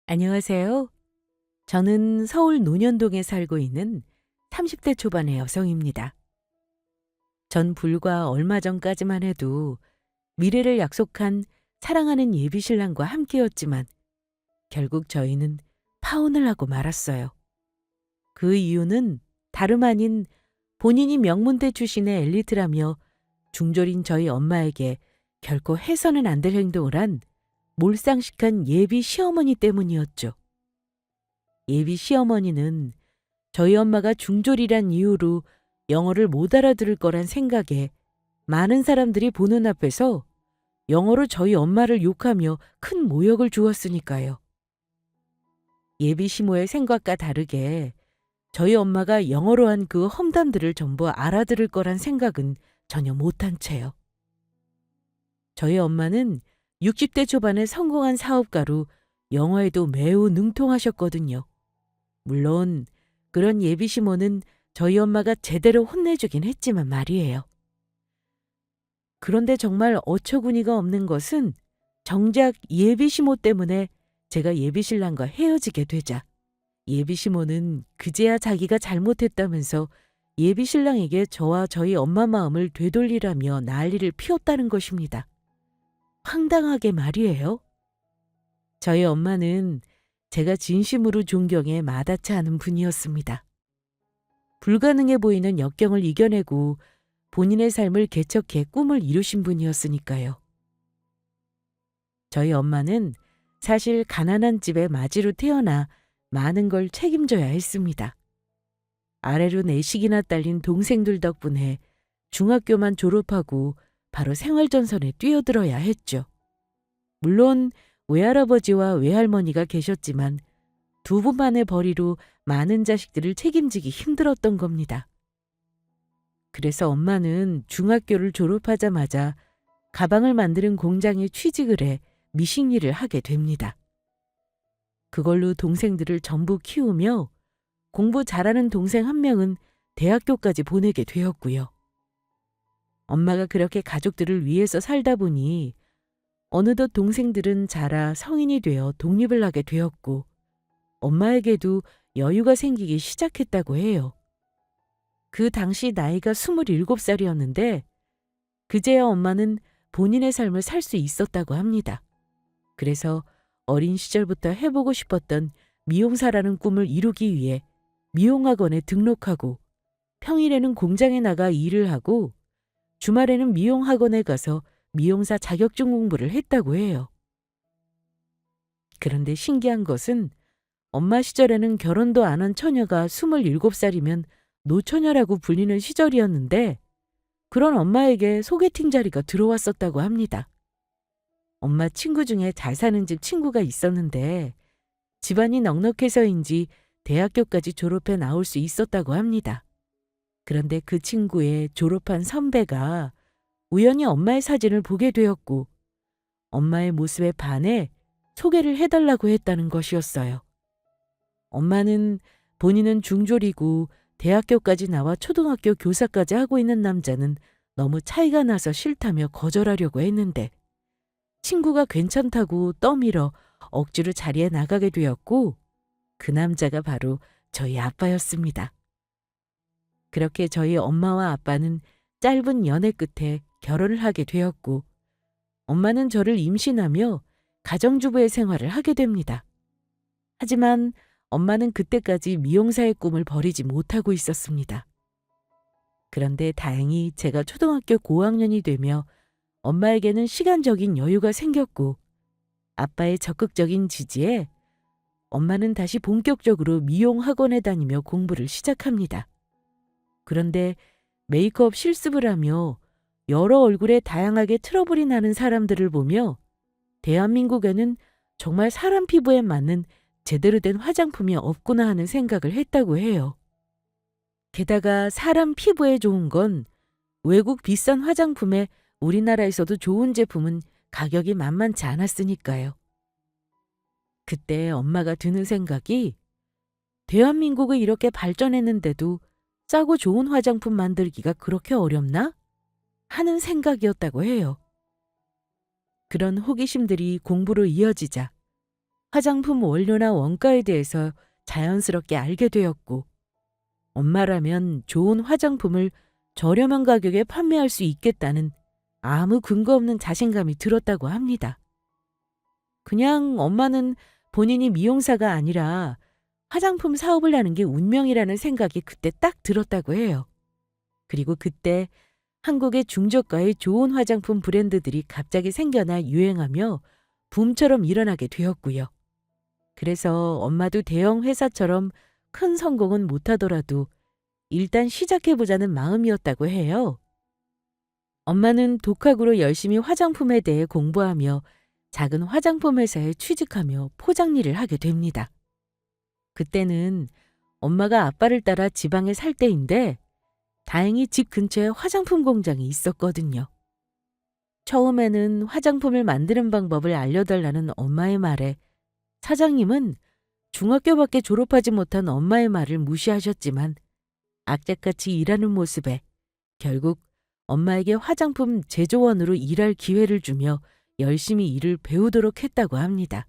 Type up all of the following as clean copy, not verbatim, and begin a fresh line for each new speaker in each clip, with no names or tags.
안녕하세요. 저는 서울 논현동에 살고 있는 30대 초반의 여성입니다. 전 불과 얼마 전까지만 해도 미래를 약속한 사랑하는 예비신랑과 함께였지만 결국 저희는 파혼을 하고 말았어요. 그 이유는 다름 아닌 본인이 명문대 출신의 엘리트라며 중졸인 저희 엄마에게 결코 해서는 안 될 행동을 한 몰상식한 예비 시어머니 때문이었죠. 예비 시어머니는 저희 엄마가 중졸이란 이유로 영어를 못 알아들을 거란 생각에 많은 사람들이 보는 앞에서 영어로 저희 엄마를 욕하며 큰 모욕을 주었으니까요. 예비 시모의 생각과 다르게 저희 엄마가 영어로 한 그 험담들을 전부 알아들을 거란 생각은 전혀 못한 채요. 저희 엄마는 60대 초반에 성공한 사업가로 영어에도 매우 능통하셨거든요. 물론 그런 예비 시모는 저희 엄마가 제대로 혼내주긴 했지만 말이에요. 그런데 정말 어처구니가 없는 것은 정작 예비 시모 때문에 제가 예비 신랑과 헤어지게 되자 예비 시모는 그제야 자기가 잘못했다면서 예비 신랑에게 저와 저희 엄마 마음을 되돌리라며 난리를 피웠다는 것입니다. 황당하게 말이에요. 저희 엄마는 제가 진심으로 존경해 마다치 않은 분이었습니다. 불가능해 보이는 역경을 이겨내고 본인의 삶을 개척해 꿈을 이루신 분이었으니까요. 저희 엄마는 사실 가난한 집의 마지로 태어나 많은 걸 책임져야 했습니다. 아래로 넷씩이나 딸린 동생들 덕분에 중학교만 졸업하고 바로 생활전선에 뛰어들어야 했죠. 물론 외할아버지와 외할머니가 계셨지만 두 분만의 벌이로 많은 자식들을 책임지기 힘들었던 겁니다. 그래서 엄마는 중학교를 졸업하자마자 가방을 만드는 공장에 취직을 해 미식 일을 하게 됩니다. 그걸로 동생들을 전부 키우며 공부 잘하는 동생 한 명은 대학교까지 보내게 되었고요. 엄마가 그렇게 가족들을 위해서 살다 보니 어느덧 동생들은 자라 성인이 되어 독립을 하게 되었고 엄마에게도 여유가 생기기 시작했다고 해요. 그 당시 나이가 27살이었는데 그제야 엄마는 본인의 삶을 살 수 있었다고 합니다. 그래서 어린 시절부터 해보고 싶었던 미용사라는 꿈을 이루기 위해 미용학원에 등록하고 평일에는 공장에 나가 일을 하고 주말에는 미용학원에 가서 미용사 자격증 공부를 했다고 해요. 그런데 신기한 것은 엄마 시절에는 결혼도 안 한 처녀가 27살이면 노처녀라고 불리는 시절이었는데 그런 엄마에게 소개팅 자리가 들어왔었다고 합니다. 엄마 친구 중에 잘 사는 집 친구가 있었는데 집안이 넉넉해서인지 대학교까지 졸업해 나올 수 있었다고 합니다. 그런데 그 친구의 졸업한 선배가 우연히 엄마의 사진을 보게 되었고 엄마의 모습에 반해 소개를 해달라고 했다는 것이었어요. 엄마는 본인은 중졸이고 대학교까지 나와 초등학교 교사까지 하고 있는 남자는 너무 차이가 나서 싫다며 거절하려고 했는데 친구가 괜찮다고 떠밀어 억지로 자리에 나가게 되었고 그 남자가 바로 저희 아빠였습니다. 그렇게 저희 엄마와 아빠는 짧은 연애 끝에 결혼을 하게 되었고 엄마는 저를 임신하며 가정주부의 생활을 하게 됩니다. 하지만 엄마는 그때까지 미용사의 꿈을 버리지 못하고 있었습니다. 그런데 다행히 제가 초등학교 고학년이 되며 엄마에게는 시간적인 여유가 생겼고 아빠의 적극적인 지지에 엄마는 다시 본격적으로 미용 학원에 다니며 공부를 시작합니다. 그런데 메이크업 실습을 하며 여러 얼굴에 다양하게 트러블이 나는 사람들을 보며 대한민국에는 정말 사람 피부에 맞는 제대로 된 화장품이 없구나 하는 생각을 했다고 해요. 게다가 사람 피부에 좋은 건 외국 비싼 화장품에 우리나라에서도 좋은 제품은 가격이 만만치 않았으니까요. 그때 엄마가 드는 생각이 대한민국이 이렇게 발전했는데도 싸고 좋은 화장품 만들기가 그렇게 어렵나? 하는 생각이었다고 해요. 그런 호기심들이 공부로 이어지자 화장품 원료나 원가에 대해서 자연스럽게 알게 되었고, 엄마라면 좋은 화장품을 저렴한 가격에 판매할 수 있겠다는 아무 근거 없는 자신감이 들었다고 합니다. 그냥 엄마는 본인이 미용사가 아니라 화장품 사업을 하는 게 운명이라는 생각이 그때 딱 들었다고 해요. 그리고 그때 한국의 중저가의 좋은 화장품 브랜드들이 갑자기 생겨나 유행하며 붐처럼 일어나게 되었고요. 그래서 엄마도 대형 회사처럼 큰 성공은 못하더라도 일단 시작해보자는 마음이었다고 해요. 엄마는 독학으로 열심히 화장품에 대해 공부하며 작은 화장품 회사에 취직하며 포장 일을 하게 됩니다. 그때는 엄마가 아빠를 따라 지방에 살 때인데 다행히 집 근처에 화장품 공장이 있었거든요. 처음에는 화장품을 만드는 방법을 알려달라는 엄마의 말에 사장님은 중학교밖에 졸업하지 못한 엄마의 말을 무시하셨지만 악착같이 일하는 모습에 결국 엄마에게 화장품 제조원으로 일할 기회를 주며 열심히 일을 배우도록 했다고 합니다.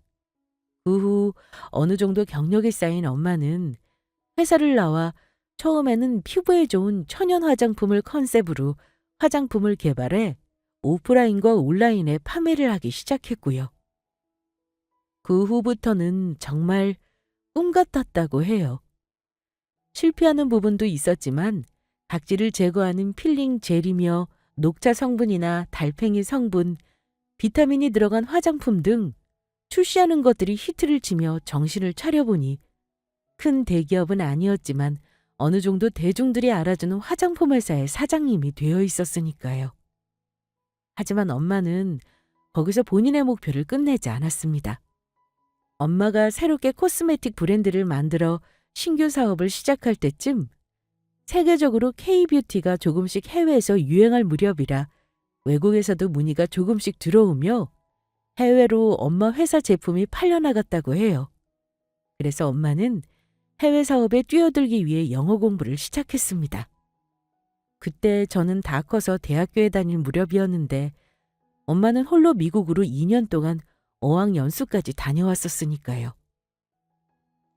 그 후 어느 정도 경력이 쌓인 엄마는 회사를 나와 처음에는 피부에 좋은 천연 화장품을 컨셉으로 화장품을 개발해 오프라인과 온라인에 판매를 하기 시작했고요. 그 후부터는 정말 꿈 같았다고 해요. 실패하는 부분도 있었지만 각질을 제거하는 필링 젤이며 녹차 성분이나 달팽이 성분, 비타민이 들어간 화장품 등 출시하는 것들이 히트를 치며 정신을 차려보니 큰 대기업은 아니었지만 어느 정도 대중들이 알아주는 화장품 회사의 사장님이 되어 있었으니까요. 하지만 엄마는 거기서 본인의 목표를 끝내지 않았습니다. 엄마가 새롭게 코스메틱 브랜드를 만들어 신규 사업을 시작할 때쯤 세계적으로 K-뷰티가 조금씩 해외에서 유행할 무렵이라 외국에서도 문의가 조금씩 들어오며 해외로 엄마 회사 제품이 팔려나갔다고 해요. 그래서 엄마는 해외 사업에 뛰어들기 위해 영어 공부를 시작했습니다. 그때 저는 다 커서 대학교에 다닐 무렵이었는데 엄마는 홀로 미국으로 2년 동안 어학연수까지 다녀왔었으니까요.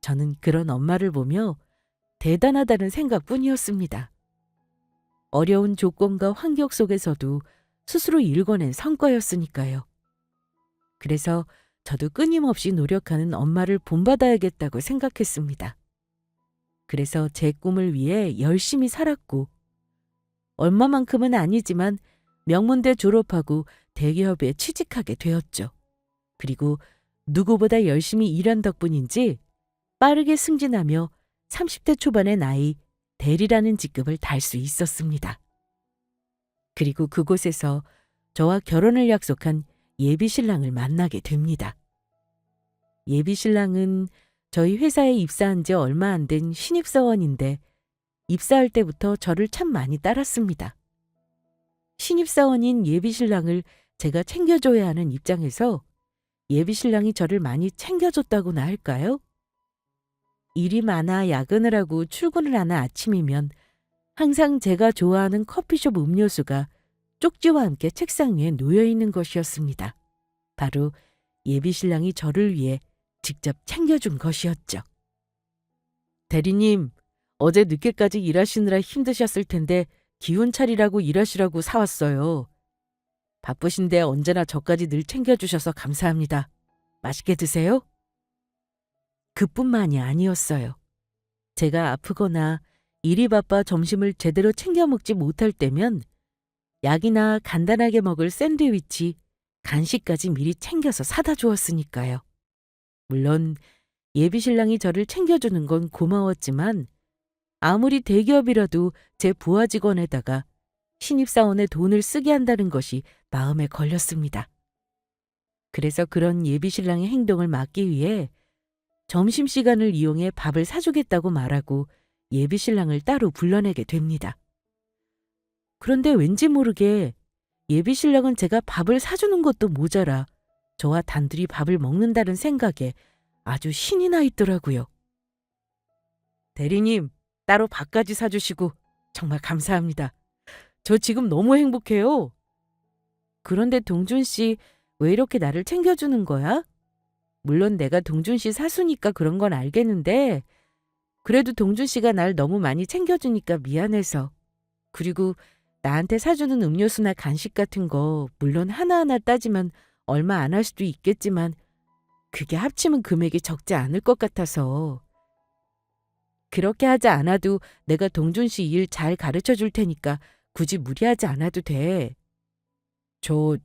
저는 그런 엄마를 보며 대단하다는 생각뿐이었습니다. 어려운 조건과 환경 속에서도 스스로 일궈낸 성과였으니까요. 그래서 저도 끊임없이 노력하는 엄마를 본받아야겠다고 생각했습니다. 그래서 제 꿈을 위해 열심히 살았고 얼마만큼은 아니지만 명문대 졸업하고 대기업에 취직하게 되었죠. 그리고 누구보다 열심히 일한 덕분인지 빠르게 승진하며 30대 초반의 나이 대리라는 직급을 달 수 있었습니다. 그리고 그곳에서 저와 결혼을 약속한 예비신랑을 만나게 됩니다. 예비신랑은 저희 회사에 입사한 지 얼마 안 된 신입사원인데 입사할 때부터 저를 참 많이 따랐습니다. 신입사원인 예비신랑을 제가 챙겨줘야 하는 입장에서 예비신랑이 저를 많이 챙겨줬다고나 할까요? 일이 많아 야근을 하고 출근을 하는 아침이면 항상 제가 좋아하는 커피숍 음료수가 쪽지와 함께 책상 위에 놓여 있는 것이었습니다. 바로 예비신랑이 저를 위해 직접 챙겨준 것이었죠. 대리님, 어제 늦게까지 일하시느라 힘드셨을 텐데 기운 차리라고 일하시라고 사왔어요. 바쁘신데 언제나 저까지 늘 챙겨주셔서 감사합니다. 맛있게 드세요. 그뿐만이 아니었어요. 제가 아프거나 일이 바빠 점심을 제대로 챙겨 먹지 못할 때면 약이나 간단하게 먹을 샌드위치, 간식까지 미리 챙겨서 사다 주었으니까요. 물론 예비신랑이 저를 챙겨주는 건 고마웠지만 아무리 대기업이라도 제 부하 직원에다가 신입사원의 돈을 쓰게 한다는 것이 마음에 걸렸습니다. 그래서 그런 예비신랑의 행동을 막기 위해 점심시간을 이용해 밥을 사주겠다고 말하고 예비신랑을 따로 불러내게 됩니다. 그런데 왠지 모르게 예비신랑은 제가 밥을 사주는 것도 모자라 저와 단둘이 밥을 먹는다는 생각에 아주 신이 나 있더라고요. 대리님, 따로 밥까지 사주시고 정말 감사합니다. 저 지금 너무 행복해요. 그런데 동준 씨, 왜 이렇게 나를 챙겨주는 거야? 물론 내가 동준 씨 사수니까 그런 건 알겠는데 그래도 동준 씨가 날 너무 많이 챙겨주니까 미안해서. 그리고 나한테 사주는 음료수나 간식 같은 거 물론 하나하나 따지면 얼마 안 할 수도 있겠지만 그게 합치면 금액이 적지 않을 것 같아서. 그렇게 하지 않아도 내가 동준 씨 일 잘 가르쳐 줄 테니까 굳이 무리하지 않아도 돼. 저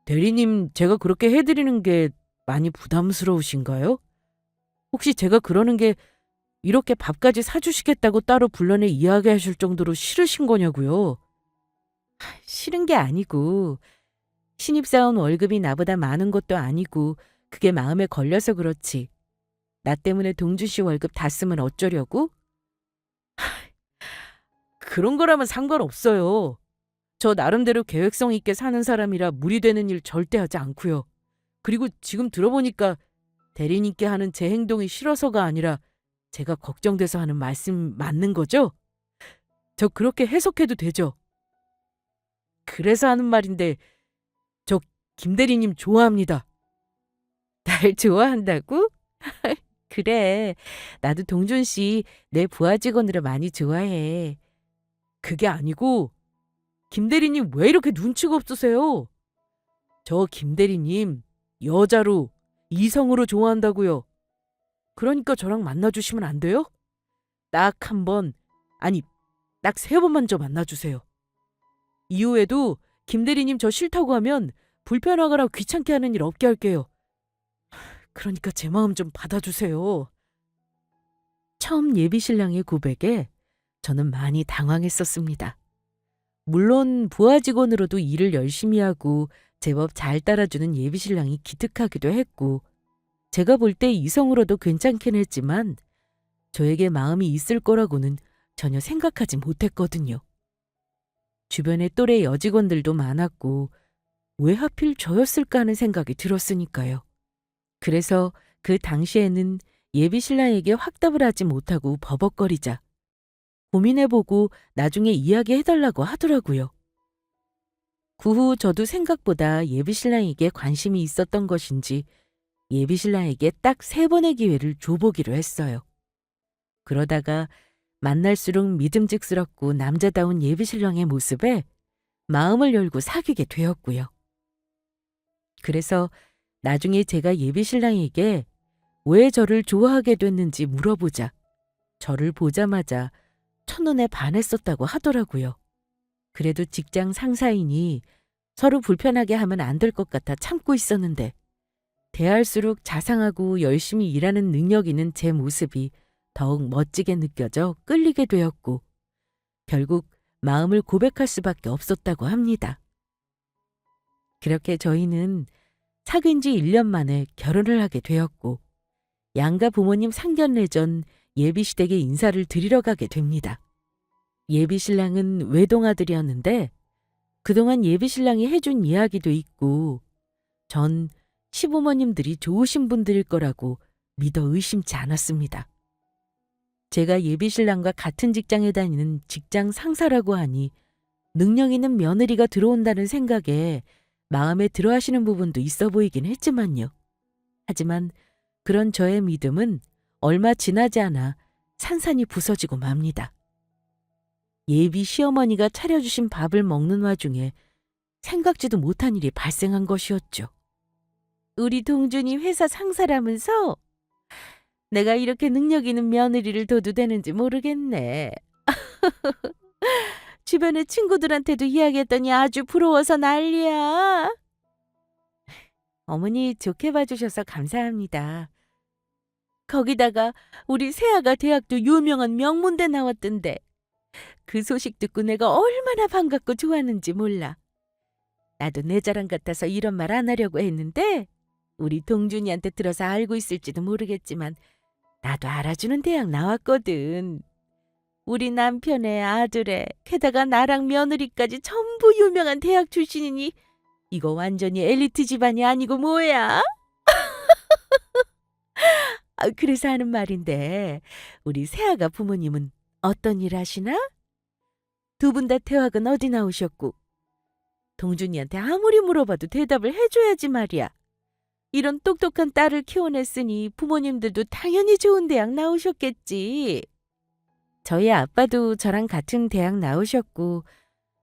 대리님 제가 그렇게 해드리는 게 많이 부담스러우신가요? 혹시 제가 그러는 게 이렇게 밥까지 사주시겠다고 따로 불러내 이야기하실 정도로 싫으신 거냐고요? 싫은 게 아니고 신입사원 월급이 나보다 많은 것도 아니고 그게 마음에 걸려서 그렇지. 나 때문에 동주 씨 월급 다 쓰면 어쩌려고? 그런 거라면 상관없어요. 저 나름대로 계획성 있게 사는 사람이라 무리되는 일 절대 하지 않고요. 그리고 지금 들어보니까 대리님께 하는 제 행동이 싫어서가 아니라 제가 걱정돼서 하는 말씀 맞는 거죠? 저 그렇게 해석해도 되죠? 그래서 하는 말인데 저 김 대리님 좋아합니다. 날 좋아한다고? 그래. 나도 동준 씨 내 부하 직원으로 많이 좋아해. 그게 아니고 김 대리님 왜 이렇게 눈치가 없으세요? 저 김 대리님 여자로 이성으로 좋아한다고요. 그러니까 저랑 만나주시면 안 돼요? 딱 한 번, 아니 딱 3번만 저 만나주세요. 이후에도 김 대리님 저 싫다고 하면 불편하거나 귀찮게 하는 일 없게 할게요. 그러니까 제 마음 좀 받아주세요. 처음 예비신랑의 고백에 저는 많이 당황했었습니다. 물론 부하 직원으로도 일을 열심히 하고 제법 잘 따라주는 예비신랑이 기특하기도 했고 제가 볼 때 이성으로도 괜찮긴 했지만 저에게 마음이 있을 거라고는 전혀 생각하지 못했거든요. 주변에 또래 여직원들도 많았고 왜 하필 저였을까 하는 생각이 들었으니까요. 그래서 그 당시에는 예비신랑에게 확답을 하지 못하고 버벅거리자 고민해보고 나중에 이야기해달라고 하더라고요. 그 후 저도 생각보다 예비신랑에게 관심이 있었던 것인지 예비신랑에게 딱 3번의 기회를 줘보기로 했어요. 그러다가 만날수록 믿음직스럽고 남자다운 예비신랑의 모습에 마음을 열고 사귀게 되었고요. 그래서 나중에 제가 예비신랑에게 왜 저를 좋아하게 됐는지 물어보자 저를 보자마자 첫눈에 반했었다고 하더라고요. 그래도 직장 상사이니 서로 불편하게 하면 안 될 것 같아 참고 있었는데 대할수록 자상하고 열심히 일하는 능력 있는 제 모습이 더욱 멋지게 느껴져 끌리게 되었고 결국 마음을 고백할 수밖에 없었다고 합니다. 그렇게 저희는 사귄 지 1년 만에 결혼을 하게 되었고 양가 부모님 상견례 전 예비시댁에 인사를 드리러 가게 됩니다. 예비신랑은 외동아들이었는데 그동안 예비신랑이 해준 이야기도 있고 전 시부모님들이 좋으신 분들일 거라고 믿어 의심치 않았습니다. 제가 예비신랑과 같은 직장에 다니는 직장 상사라고 하니 능력 있는 며느리가 들어온다는 생각에 마음에 들어하시는 부분도 있어 보이긴 했지만요. 하지만 그런 저의 믿음은 얼마 지나지 않아 산산이 부서지고 맙니다. 예비 시어머니가 차려주신 밥을 먹는 와중에 생각지도 못한 일이 발생한 것이었죠. 우리 동준이 회사 상사라면서 내가 이렇게 능력 있는 며느리를 둬도 되는지 모르겠네. 주변의 친구들한테도 이야기했더니 아주 부러워서 난리야. 어머니 좋게 봐주셔서 감사합니다. 거기다가 우리 세아가 대학도 유명한 명문대 나왔던데 그 소식 듣고 내가 얼마나 반갑고 좋았는지 몰라. 나도 내 자랑 같아서 이런 말 안 하려고 했는데 우리 동준이한테 들어서 알고 있을지도 모르겠지만 나도 알아주는 대학 나왔거든. 우리 남편의 아들에 게다가 나랑 며느리까지 전부 유명한 대학 출신이니 이거 완전히 엘리트 집안이 아니고 뭐야? 그래서 하는 말인데 우리 세아가 부모님은 어떤 일 하시나? 두 분 다 대학은 어디 나오셨고 동준이한테 아무리 물어봐도 대답을 해줘야지 말이야. 이런 똑똑한 딸을 키워냈으니 부모님들도 당연히 좋은 대학 나오셨겠지. 저희 아빠도 저랑 같은 대학 나오셨고,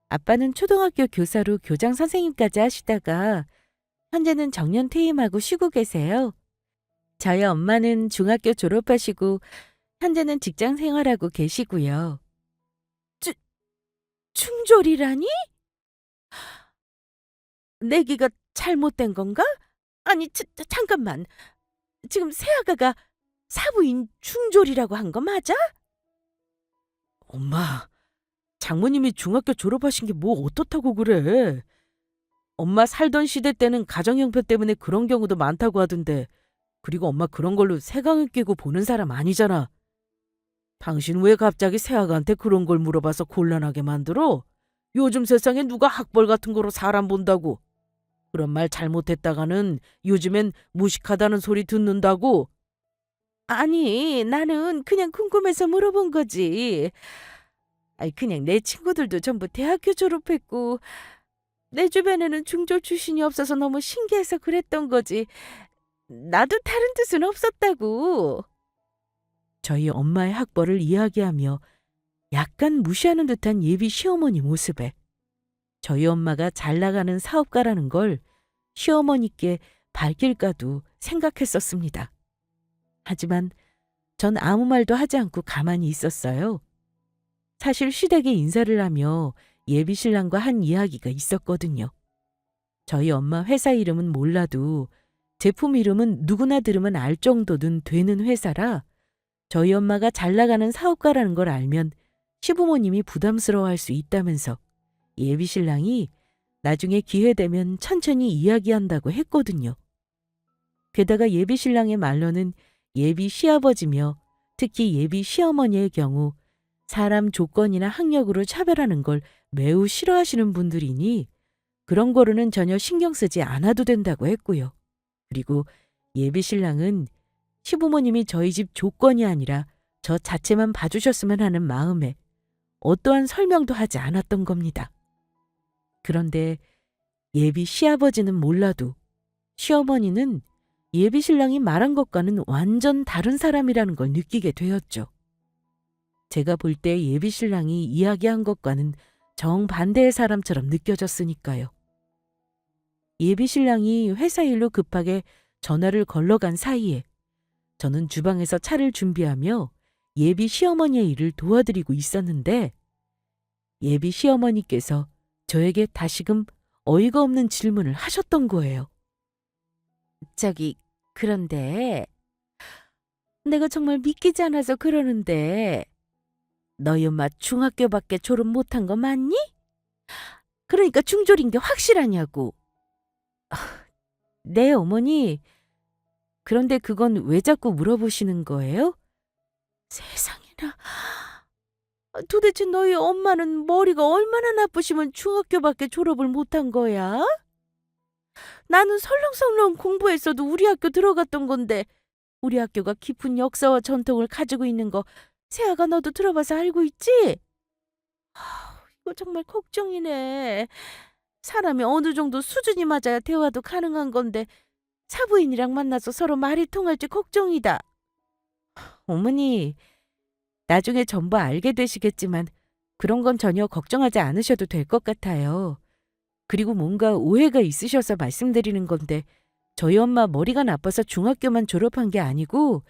아빠는 초등학교 교사로 교장 선생님까지 하시다가 현재는 정년 퇴임하고 쉬고 계세요. 저희 엄마는 중학교 졸업하시고 현재는 직장 생활하고 계시고요. 추, 충졸이라니? 내기가 잘못된 건가? 아니, 잠깐만. 지금 새아가가 사부인 충졸이라고 한 거 맞아? 엄마, 장모님이 중학교 졸업하신 게 뭐 어떻다고 그래? 엄마 살던 시대 때는 가정형편 때문에 그런 경우도 많다고 하던데, 그리고 엄마 그런 걸로 세강을 끼고 보는 사람 아니잖아. 당신 왜 갑자기 새아가한테 그런 걸 물어봐서 곤란하게 만들어? 요즘 세상에 누가 학벌 같은 거로 사람 본다고. 그런 말 잘못했다가는 요즘엔 무식하다는 소리 듣는다고. 아니, 나는 그냥 궁금해서 물어본 거지. 아니, 그냥 내 친구들도 전부 대학교 졸업했고, 내 주변에는 중졸 출신이 없어서 너무 신기해서 그랬던 거지. 나도 다른 뜻은 없었다고. 저희 엄마의 학벌을 이야기하며 약간 무시하는 듯한 예비 시어머니 모습에 저희 엄마가 잘 나가는 사업가라는 걸 시어머니께 밝힐까도 생각했었습니다. 하지만 전 아무 말도 하지 않고 가만히 있었어요. 사실 시댁에 인사를 하며 예비 신랑과 한 이야기가 있었거든요. 저희 엄마 회사 이름은 몰라도 제품 이름은 누구나 들으면 알 정도는 되는 회사라 저희 엄마가 잘 나가는 사업가라는 걸 알면 시부모님이 부담스러워할 수 있다면서 예비 신랑이 나중에 기회되면 천천히 이야기한다고 했거든요. 게다가 예비 신랑의 말로는 예비 시아버지며 특히 예비 시어머니의 경우 사람 조건이나 학력으로 차별하는 걸 매우 싫어하시는 분들이니 그런 거로는 전혀 신경 쓰지 않아도 된다고 했고요. 그리고 예비 신랑은 시부모님이 저희 집 조건이 아니라 저 자체만 봐주셨으면 하는 마음에 어떠한 설명도 하지 않았던 겁니다. 그런데 예비 시아버지는 몰라도 시어머니는 예비 신랑이 말한 것과는 완전 다른 사람이라는 걸 느끼게 되었죠. 제가 볼 때 예비 신랑이 이야기한 것과는 정반대의 사람처럼 느껴졌으니까요. 예비 신랑이 회사 일로 급하게 전화를 걸러간 사이에 저는 주방에서 차를 준비하며 예비 시어머니의 일을 도와드리고 있었는데 예비 시어머니께서 저에게 다시금 어이가 없는 질문을 하셨던 거예요. 그런데 내가 정말 믿기지 않아서 그러는데 너희 엄마 중학교밖에 졸업 못한 거 맞니? 그러니까 중졸인 게 확실하냐고. 네, 어머니. 그런데 그건 왜 자꾸 물어보시는 거예요? 세상에나. 도대체 너희 엄마는 머리가 얼마나 나쁘시면 중학교밖에 졸업을 못한 거야? 나는 설렁설렁 공부했어도 우리 학교 들어갔던 건데 우리 학교가 깊은 역사와 전통을 가지고 있는 거 세아가 너도 들어봐서 알고 있지? 이거 정말 걱정이네. 사람이 어느 정도 수준이 맞아야 대화도 가능한 건데 사부인이랑 만나서 서로 말이 통할지 걱정이다. 어머니, 나중에 전부 알게 되시겠지만 그런 건 전혀 걱정하지 않으셔도 될 것 같아요. 그리고 뭔가 오해가 있으셔서 말씀드리는 건데 저희 엄마 머리가 나빠서 중학교만 졸업한 게 아니고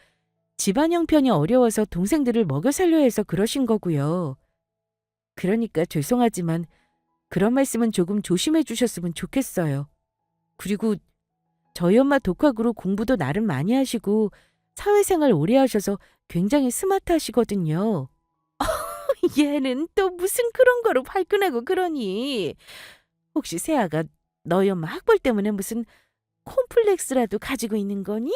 집안 형편이 어려워서 동생들을 먹여 살려 해서 그러신 거고요. 그러니까 죄송하지만 그런 말씀은 조금 조심해 주셨으면 좋겠어요. 그리고 저희 엄마 독학으로 공부도 나름 많이 하시고 사회생활 오래 하셔서 굉장히 스마트하시거든요. 얘는 또 무슨 그런 거로 발끈하고 그러니. 혹시 세아가 너희 엄마 학벌 때문에 무슨 콤플렉스라도 가지고 있는 거니?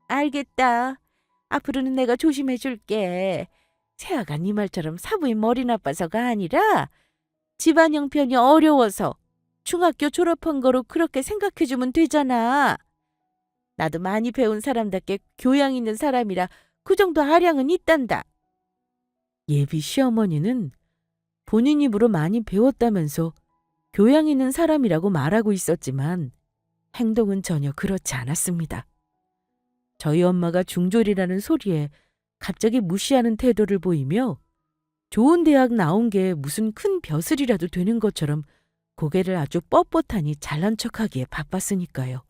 알겠다. 앞으로는 내가 조심해 줄게. 세아가 네 말처럼 사부인 머리 나빠서가 아니라 집안 형편이 어려워서 중학교 졸업한 거로 그렇게 생각해주면 되잖아. 나도 많이 배운 사람답게 교양 있는 사람이라 그 정도 아량은 있단다. 예비 시어머니는 본인 입으로 많이 배웠다면서 교양 있는 사람이라고 말하고 있었지만 행동은 전혀 그렇지 않았습니다. 저희 엄마가 중졸이라는 소리에 갑자기 무시하는 태도를 보이며 좋은 대학 나온 게 무슨 큰 벼슬이라도 되는 것처럼 고개를 아주 뻣뻣하니 잘난 척하기에 바빴으니까요.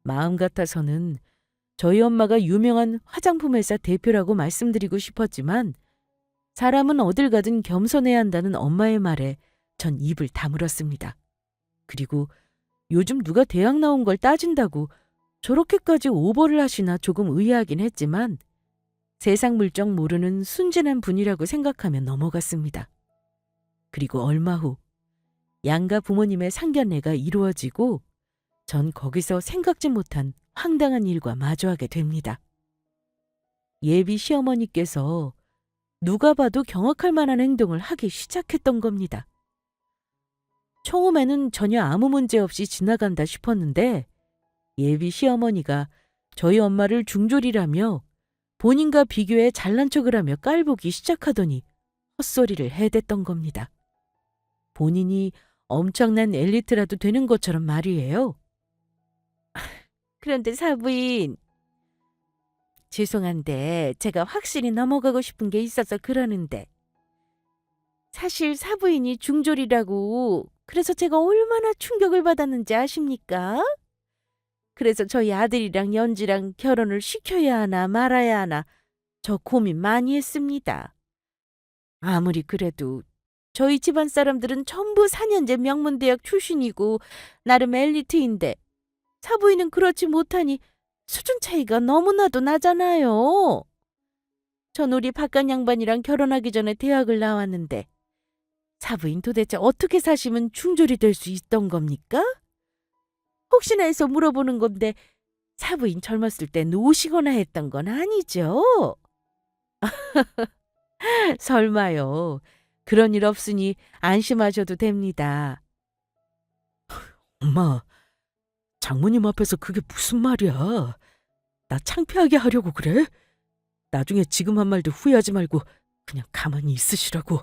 마음 같아서는 저희 엄마가 유명한 화장품 회사 대표라고 말씀드리고 싶었지만 사람은 어딜 가든 겸손해야 한다는 엄마의 말에 전 입을 다물었습니다. 그리고 요즘 누가 대학 나온 걸 따진다고 저렇게까지 오버를 하시나 조금 의아하긴 했지만 세상 물정 모르는 순진한 분이라고 생각하며 넘어갔습니다. 그리고 얼마 후 양가 부모님의 상견례가 이루어지고 전 거기서 생각지 못한 황당한 일과 마주하게 됩니다. 예비 시어머니께서 누가 봐도 경악할 만한 행동을 하기 시작했던 겁니다. 처음에는 전혀 아무 문제 없이 지나간다 싶었는데 예비 시어머니가 저희 엄마를 중졸이라며 본인과 비교해 잘난 척을 하며 깔보기 시작하더니 헛소리를 해댔던 겁니다. 본인이 엄청난 엘리트라도 되는 것처럼 말이에요. 그런데 사부인, 죄송한데 제가 확실히 넘어가고 싶은 게 있어서 그러는데 사실 사부인이 중졸이라고 그래서 제가 얼마나 충격을 받았는지 아십니까? 그래서 저희 아들이랑 연지랑 결혼을 시켜야 하나 말아야 하나 저 고민 많이 했습니다. 아무리 그래도 저희 집안 사람들은 전부 4년제 명문대학 출신이고 나름 엘리트인데 사부인은 그렇지 못하니 수준 차이가 너무나도 나잖아요. 전 우리 박간 양반이랑 결혼하기 전에 대학을 나왔는데 사부인 도대체 어떻게 사시면 중졸이 될 수 있던 겁니까? 혹시나 해서 물어보는 건데 사부인 젊었을 때 노시거나 했던 건 아니죠? 설마요. 그런 일 없으니 안심하셔도 됩니다. 엄마, 장모님 앞에서 그게 무슨 말이야? 나 창피하게 하려고 그래? 나중에 지금 한 말도 후회하지 말고 그냥 가만히 있으시라고.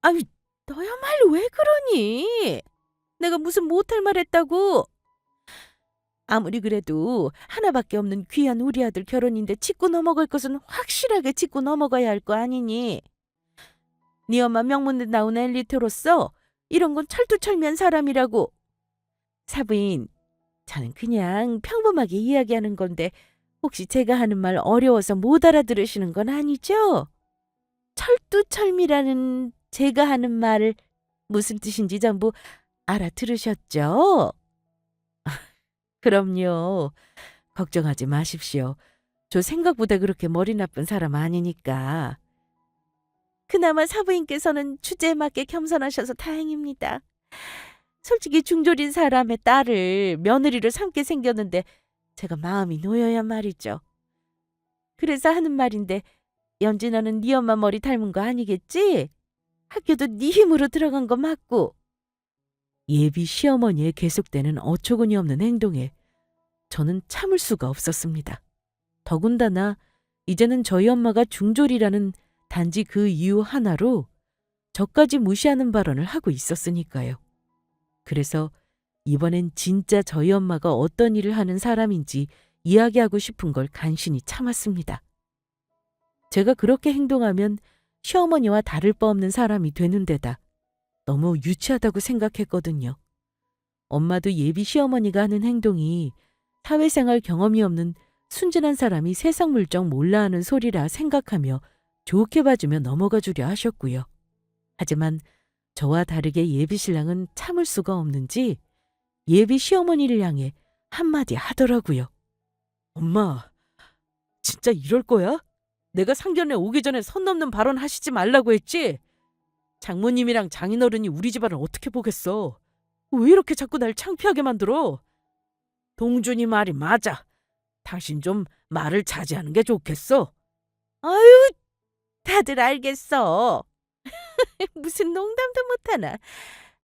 아니, 너야말로 왜 그러니? 내가 무슨 못할 말 했다고? 아무리 그래도 하나밖에 없는 귀한 우리 아들 결혼인데 짚고 넘어갈 것은 확실하게 짚고 넘어가야 할 거 아니니? 네 엄마 명문대 나온 엘리트로서 이런 건 철두철미한 사람이라고. 사부인, 저는 그냥 평범하게 이야기하는 건데 혹시 제가 하는 말 어려워서 못 알아들으시는 건 아니죠? 철두철미라는 제가 하는 말을 무슨 뜻인지 전부 알아들으셨죠? 그럼요. 걱정하지 마십시오. 저 생각보다 그렇게 머리 나쁜 사람 아니니까. 그나마 사부인께서는 주제에 맞게 겸손하셔서 다행입니다. 솔직히 중졸인 사람의 딸을 며느리로 삼게 생겼는데 제가 마음이 놓여야 말이죠. 그래서 하는 말인데 연지 너는 네 엄마 머리 닮은 거 아니겠지? 학교도 네 힘으로 들어간 거 맞고. 예비 시어머니의 계속되는 어처구니 없는 행동에 저는 참을 수가 없었습니다. 더군다나 이제는 저희 엄마가 중졸이라는 단지 그 이유 하나로 저까지 무시하는 발언을 하고 있었으니까요. 그래서 이번엔 진짜 저희 엄마가 어떤 일을 하는 사람인지 이야기하고 싶은 걸 간신히 참았습니다. 제가 그렇게 행동하면 시어머니와 다를 바 없는 사람이 되는 데다 너무 유치하다고 생각했거든요. 엄마도 예비 시어머니가 하는 행동이 사회생활 경험이 없는 순진한 사람이 세상 물정 몰라 하는 소리라 생각하며 좋게 봐주며 넘어가 주려 하셨고요. 하지만 저와 다르게 예비 신랑은 참을 수가 없는지 예비 시어머니를 향해 한마디 하더라고요. 엄마, 진짜 이럴 거야? 내가 상견례 오기 전에 선 넘는 발언 하시지 말라고 했지? 장모님이랑 장인어른이 우리 집안을 어떻게 보겠어? 왜 이렇게 자꾸 날 창피하게 만들어? 동준이 말이 맞아. 당신 좀 말을 자제하는 게 좋겠어. 아유, 다들 알겠어. 무슨 농담도 못하나.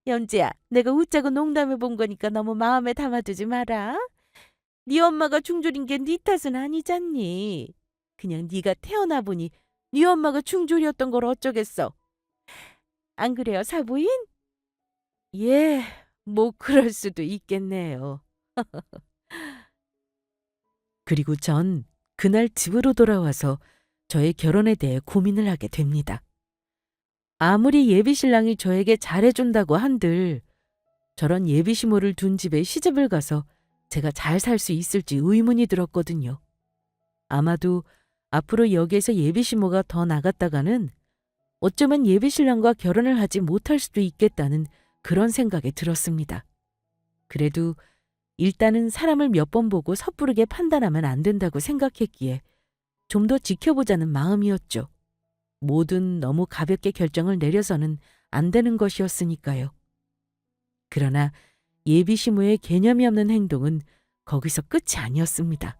연지야, 내가 웃자고 농담해 본 거니까 너무 마음에 담아두지 마라. 네 엄마가 중졸인 게 네 탓은 아니잖니. 그냥 네가 태어나 보니 네 엄마가 중졸이었던 걸 어쩌겠어. 안 그래요, 사부인? 예, 뭐 그럴 수도 있겠네요. 그리고 전 그날 집으로 돌아와서 저의 결혼에 대해 고민을 하게 됩니다. 아무리 예비신랑이 저에게 잘해준다고 한들 저런 예비시모를 둔 집에 시집을 가서 제가 잘 살 수 있을지 의문이 들었거든요. 아마도 앞으로 여기에서 예비시모가 더 나갔다가는 어쩌면 예비신랑과 결혼을 하지 못할 수도 있겠다는 그런 생각이 들었습니다. 그래도 일단은 사람을 몇 번 보고 섣부르게 판단하면 안 된다고 생각했기에 좀 더 지켜보자는 마음이었죠. 뭐든 너무 가볍게 결정을 내려서는 안 되는 것이었으니까요. 그러나 예비시모의 개념이 없는 행동은 거기서 끝이 아니었습니다.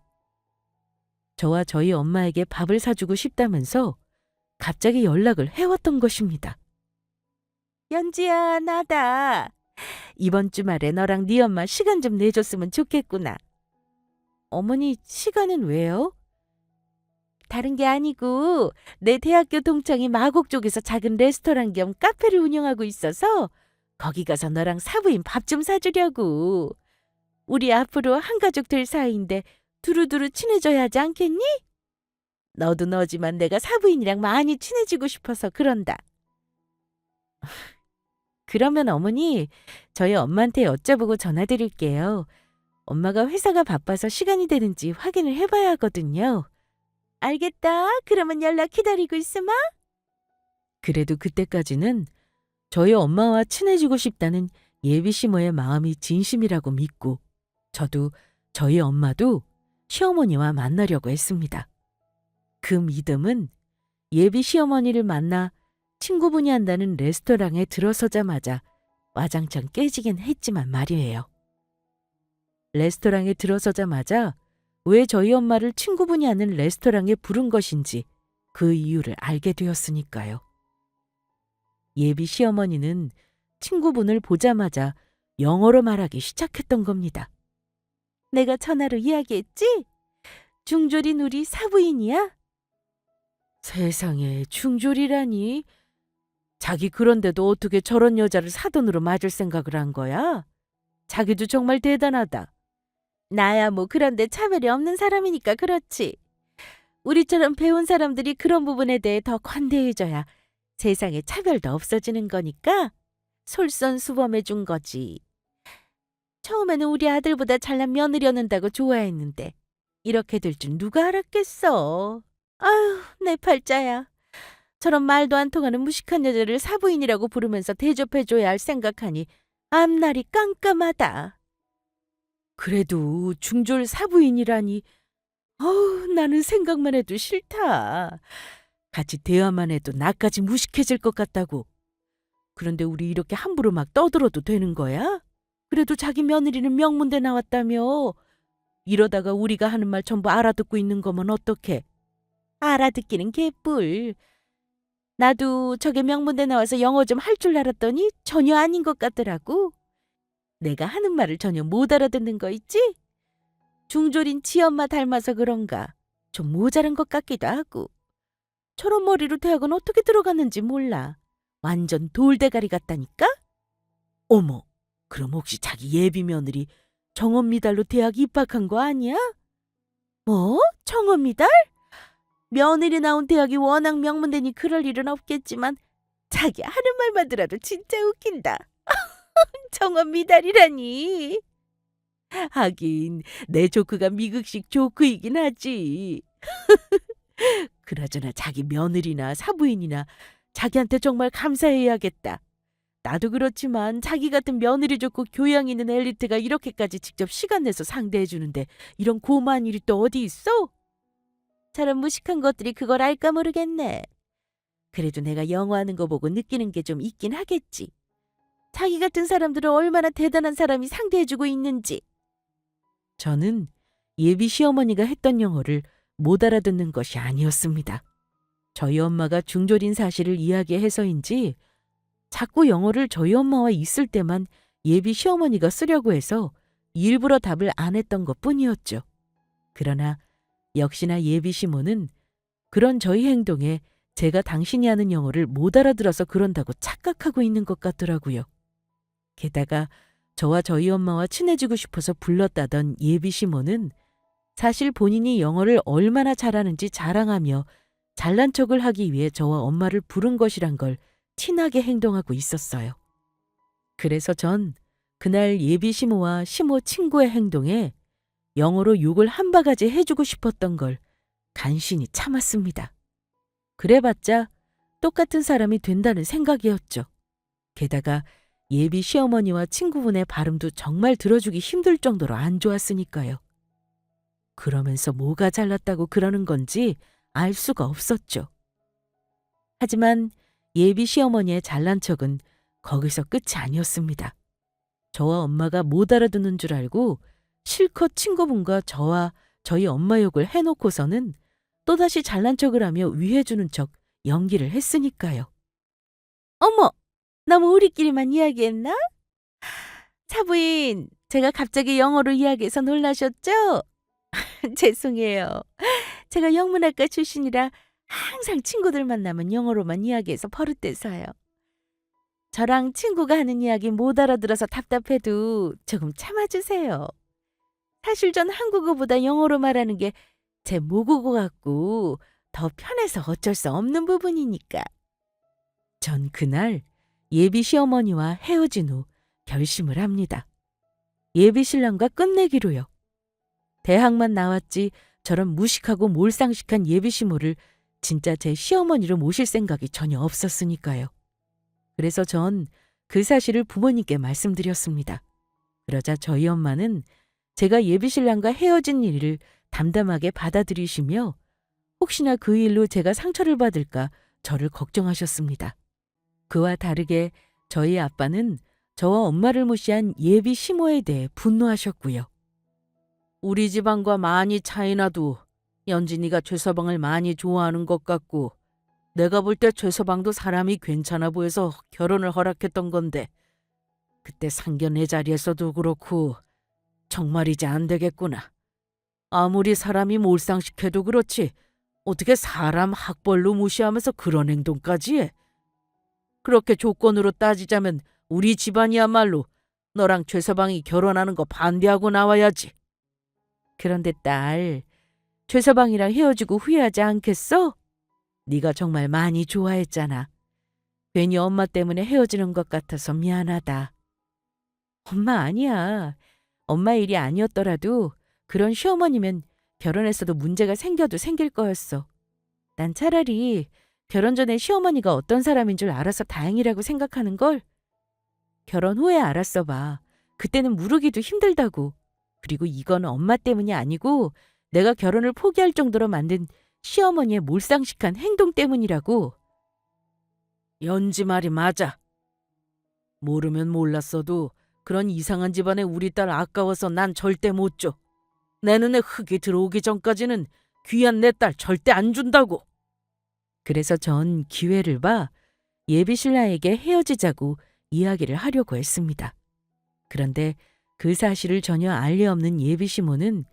저와 저희 엄마에게 밥을 사주고 싶다면서 갑자기 연락을 해왔던 것입니다. 연지야, 나다. 이번 주말에 너랑 네 엄마 시간 좀 내줬으면 좋겠구나. 어머니, 시간은 왜요? 다른 게 아니고 내 대학교 동창이 마곡 쪽에서 작은 레스토랑 겸 카페를 운영하고 있어서 거기 가서 너랑 사부인 밥 좀 사주려고. 우리 앞으로 한 가족 될 사이인데 두루두루 친해져야 하지 않겠니? 너도 너지만 내가 사부인이랑 많이 친해지고 싶어서 그런다. 그러면 어머니, 저희 엄마한테 여쭤보고 전화드릴게요. 엄마가 회사가 바빠서 시간이 되는지 확인을 해봐야 하거든요. 알겠다. 그러면 연락 기다리고 있으마. 그래도 그때까지는 저희 엄마와 친해지고 싶다는 예비시모의 마음이 진심이라고 믿고 저도 저희 엄마도 시어머니와 만나려고 했습니다. 그 믿음은 예비 시어머니를 만나 친구분이 한다는 레스토랑에 들어서자마자 와장창 깨지긴 했지만 말이에요. 레스토랑에 들어서자마자 왜 저희 엄마를 친구분이 하는 레스토랑에 부른 것인지 그 이유를 알게 되었으니까요. 예비 시어머니는 친구분을 보자마자 영어로 말하기 시작했던 겁니다. 내가 전화로 이야기했지? 중졸인 우리 사부인이야? 세상에, 중졸이라니. 자기 그런데도 어떻게 저런 여자를 사돈으로 맞을 생각을 한 거야? 자기도 정말 대단하다. 나야 뭐 그런데 차별이 없는 사람이니까 그렇지. 우리처럼 배운 사람들이 그런 부분에 대해 더 관대해져야 세상에 차별도 없어지는 거니까 솔선수범해 준 거지. 처음에는 우리 아들보다 잘난 며느리였는다고 좋아했는데 이렇게 될 줄 누가 알았겠어. 아휴, 내 팔자야. 저런 말도 안 통하는 무식한 여자를 사부인이라고 부르면서 대접해줘야 할 생각하니 앞날이 깜깜하다. 그래도 중졸 사부인이라니. 어우, 나는 생각만 해도 싫다. 같이 대화만 해도 나까지 무식해질 것 같다고. 그런데 우리 이렇게 함부로 막 떠들어도 되는 거야? 그래도 자기 며느리는 명문대 나왔다며. 이러다가 우리가 하는 말 전부 알아듣고 있는 거면 어떡해? 알아듣기는 개뿔. 나도 저게 명문대 나와서 영어 좀 할 줄 알았더니 전혀 아닌 것 같더라고. 내가 하는 말을 전혀 못 알아듣는 거 있지? 중졸인 지엄마 닮아서 그런가 좀 모자란 것 같기도 하고. 저런 머리로 대학은 어떻게 들어갔는지 몰라. 완전 돌대가리 같다니까? 어머, 그럼 혹시 자기 예비 며느리 정원 미달로 대학 입학한 거 아니야? 뭐? 정원 미달? 며느리 나온 대학이 워낙 명문대니 그럴 일은 없겠지만 자기 하는 말만 들어도 진짜 웃긴다. 정원 미달이라니. 하긴 내 조크가 미국식 조크이긴 하지. 그나저나 자기 며느리나 사부인이나 자기한테 정말 감사해야겠다. 나도 그렇지만 자기 같은 며느리 좋고 교양 있는 엘리트가 이렇게까지 직접 시간 내서 상대해주는데 이런 고마운 일이 또 어디 있어? 저런 무식한 것들이 그걸 알까 모르겠네. 그래도 내가 영어 하는 거 보고 느끼는 게 좀 있긴 하겠지. 자기 같은 사람들은 얼마나 대단한 사람이 상대해주고 있는지. 저는 예비 시어머니가 했던 영어를 못 알아듣는 것이 아니었습니다. 저희 엄마가 중졸인 사실을 이야기해서인지 자꾸 영어를 저희 엄마와 있을 때만 예비 시어머니가 쓰려고 해서 일부러 답을 안 했던 것뿐이었죠. 그러나 역시나 예비 시모는 그런 저희 행동에 제가 당신이 하는 영어를 못 알아들어서 그런다고 착각하고 있는 것 같더라고요. 게다가 저와 저희 엄마와 친해지고 싶어서 불렀다던 예비 시모는 사실 본인이 영어를 얼마나 잘하는지 자랑하며 잘난 척을 하기 위해 저와 엄마를 부른 것이란 걸 티나게 행동하고 있었어요. 그래서 전 그날 예비 시모와 시모 친구의 행동에 영어로 욕을 한 바가지 해주고 싶었던 걸 간신히 참았습니다. 그래봤자 똑같은 사람이 된다는 생각이었죠. 게다가 예비 시어머니와 친구분의 발음도 정말 들어주기 힘들 정도로 안 좋았으니까요. 그러면서 뭐가 잘났다고 그러는 건지 알 수가 없었죠. 하지만 예비 시어머니의 잘난 척은 거기서 끝이 아니었습니다. 저와 엄마가 못 알아듣는 줄 알고 실컷 친구분과 저와 저희 엄마 욕을 해놓고서는 또다시 잘난 척을 하며 위해주는 척 연기를 했으니까요. 어머! 너무 우리끼리만 이야기했나? 사부인, 제가 갑자기 영어로 이야기해서 놀라셨죠? 죄송해요. 제가 영문학과 출신이라 항상 친구들 만나면 영어로만 이야기해서 버릇돼서요. 저랑 친구가 하는 이야기 못 알아들어서 답답해도 조금 참아주세요. 사실 전 한국어보다 영어로 말하는 게 제 모국어 같고 더 편해서 어쩔 수 없는 부분이니까. 전 그날 예비 시어머니와 헤어진 후 결심을 합니다. 예비 신랑과 끝내기로요. 대학만 나왔지 저런 무식하고 몰상식한 예비 시모를 진짜 제 시어머니로 모실 생각이 전혀 없었으니까요. 그래서 전 그 사실을 부모님께 말씀드렸습니다. 그러자 저희 엄마는 제가 예비 신랑과 헤어진 일을 담담하게 받아들이시며 혹시나 그 일로 제가 상처를 받을까 저를 걱정하셨습니다. 그와 다르게 저희 아빠는 저와 엄마를 무시한 예비 시모에 대해 분노하셨고요. 우리 집안과 많이 차이나도 연진이가 최서방을 많이 좋아하는 것 같고 내가 볼 때 최서방도 사람이 괜찮아 보여서 결혼을 허락했던 건데 그때 상견례 자리에서도 그렇고 정말이지 안 되겠구나. 아무리 사람이 몰상식해도 그렇지 어떻게 사람 학벌로 무시하면서 그런 행동까지 해? 그렇게 조건으로 따지자면 우리 집안이야말로 너랑 최서방이 결혼하는 거 반대하고 나와야지. 그런데 딸, 최서방이랑 헤어지고 후회하지 않겠어? 네가 정말 많이 좋아했잖아. 괜히 엄마 때문에 헤어지는 것 같아서 미안하다. 엄마 아니야. 엄마 일이 아니었더라도 그런 시어머니면 결혼했어도 문제가 생겨도 생길 거였어. 난 차라리 결혼 전에 시어머니가 어떤 사람인 줄 알아서 다행이라고 생각하는 걸 결혼 후에 알았어 봐. 그때는 무르기도 힘들다고. 그리고 이건 엄마 때문이 아니고 내가 결혼을 포기할 정도로 만든 시어머니의 몰상식한 행동 때문이라고. 연지 말이 맞아. 모르면 몰랐어도 그런 이상한 집안에 우리 딸 아까워서 난 절대 못 줘. 내 눈에 흙이 들어오기 전까지는 귀한 내 딸 절대 안 준다고. 그래서 전 기회를 봐 예비 신랑에게 헤어지자고 이야기를 하려고 했습니다. 그런데 그 사실을 전혀 알리 없는 예비 시모는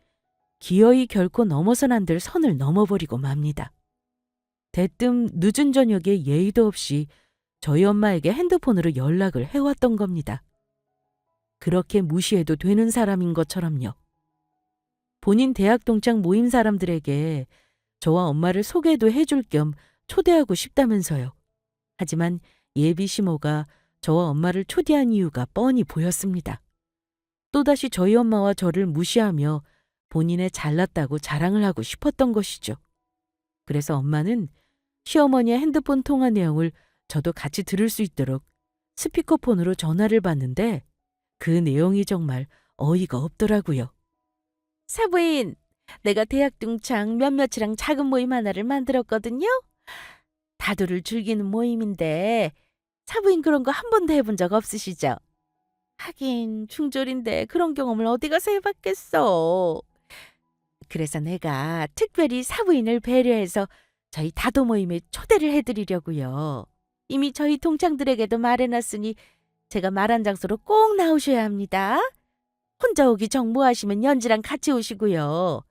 기어이 결코 넘어선 안 될 선을 넘어버리고 맙니다. 대뜸 늦은 저녁에 예의도 없이 저희 엄마에게 핸드폰으로 연락을 해왔던 겁니다. 그렇게 무시해도 되는 사람인 것처럼요. 본인 대학 동창 모임 사람들에게 저와 엄마를 소개도 해줄 겸 초대하고 싶다면서요. 하지만 예비 시모가 저와 엄마를 초대한 이유가 뻔히 보였습니다. 또다시 저희 엄마와 저를 무시하며 본인의 잘났다고 자랑을 하고 싶었던 것이죠. 그래서 엄마는 시어머니의 핸드폰 통화 내용을 저도 같이 들을 수 있도록 스피커폰으로 전화를 받는데 그 내용이 정말 어이가 없더라고요. 사부인, 내가 대학 동창 몇몇이랑 작은 모임 하나를 만들었거든요. 다도를 즐기는 모임인데 사부인 그런 거 한 번도 해본 적 없으시죠? 하긴 중졸인데 그런 경험을 어디 가서 해봤겠어. 그래서 내가 특별히 사부인을 배려해서 저희 다도 모임에 초대를 해드리려고요. 이미 저희 동창들에게도 말해놨으니 제가 말한 장소로 꼭 나오셔야 합니다. 혼자 오기 정모하시면 연지랑 같이 오시고요.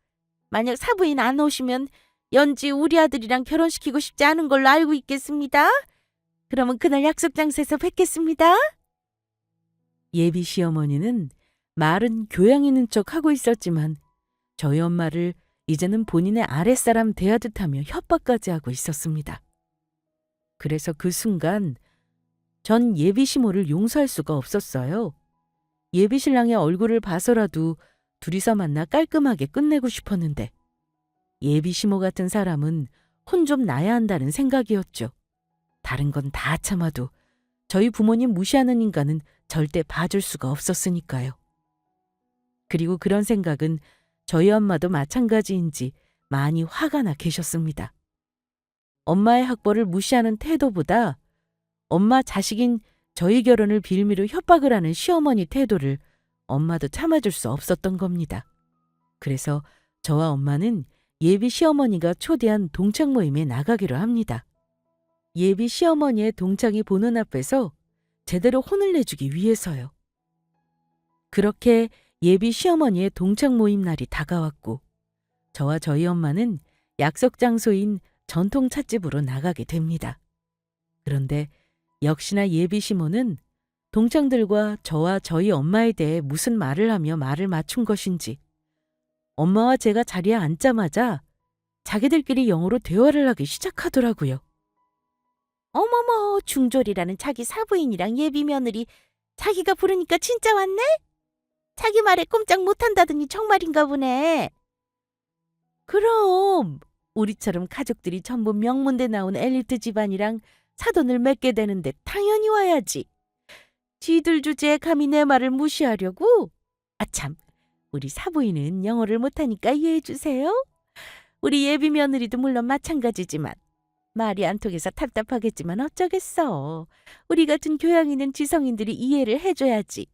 만약 사부인 안 오시면 연지 우리 아들이랑 결혼시키고 싶지 않은 걸로 알고 있겠습니다. 그러면 그날 약속 장소에서 뵙겠습니다. 예비 시어머니는 말은 교양 있는 척 하고 있었지만 저희 엄마를 이제는 본인의 아랫사람 대하듯하며 협박까지 하고 있었습니다. 그래서 그 순간 전 예비 시모를 용서할 수가 없었어요. 예비 신랑의 얼굴을 봐서라도 둘이서 만나 깔끔하게 끝내고 싶었는데 예비 시모 같은 사람은 혼 좀 나야 한다는 생각이었죠. 다른 건 다 참아도 저희 부모님 무시하는 인간은 절대 봐줄 수가 없었으니까요. 그리고 그런 생각은 저희 엄마도 마찬가지인지 많이 화가 나 계셨습니다. 엄마의 학벌을 무시하는 태도보다 엄마 자식인 저희 결혼을 빌미로 협박을 하는 시어머니 태도를 엄마도 참아줄 수 없었던 겁니다. 그래서 저와 엄마는 예비 시어머니가 초대한 동창 모임에 나가기로 합니다. 예비 시어머니의 동창이 보는 앞에서 제대로 혼을 내주기 위해서요. 그렇게 예비 시어머니의 동창 모임 날이 다가왔고 저와 저희 엄마는 약속 장소인 전통 찻집으로 나가게 됩니다. 그런데 역시나 예비 시모는 동창들과 저와 저희 엄마에 대해 무슨 말을 하며 말을 맞춘 것인지 엄마와 제가 자리에 앉자마자 자기들끼리 영어로 대화를 하기 시작하더라고요. 어머머, 중졸이라는 자기 사부인이랑 예비 며느리 자기가 부르니까 진짜 왔네? 자기 말에 꼼짝 못한다더니 정말인가 보네. 그럼 우리처럼 가족들이 전부 명문대 나온 엘리트 집안이랑 사돈을 맺게 되는데 당연히 와야지. 지들 주제에 감히 내 말을 무시하려고? 아참, 우리 사부인은 영어를 못하니까 이해해 주세요. 우리 예비 며느리도 물론 마찬가지지만 말이 안 통해서 답답하겠지만 어쩌겠어. 우리 같은 교양 있는 지성인들이 이해를 해줘야지.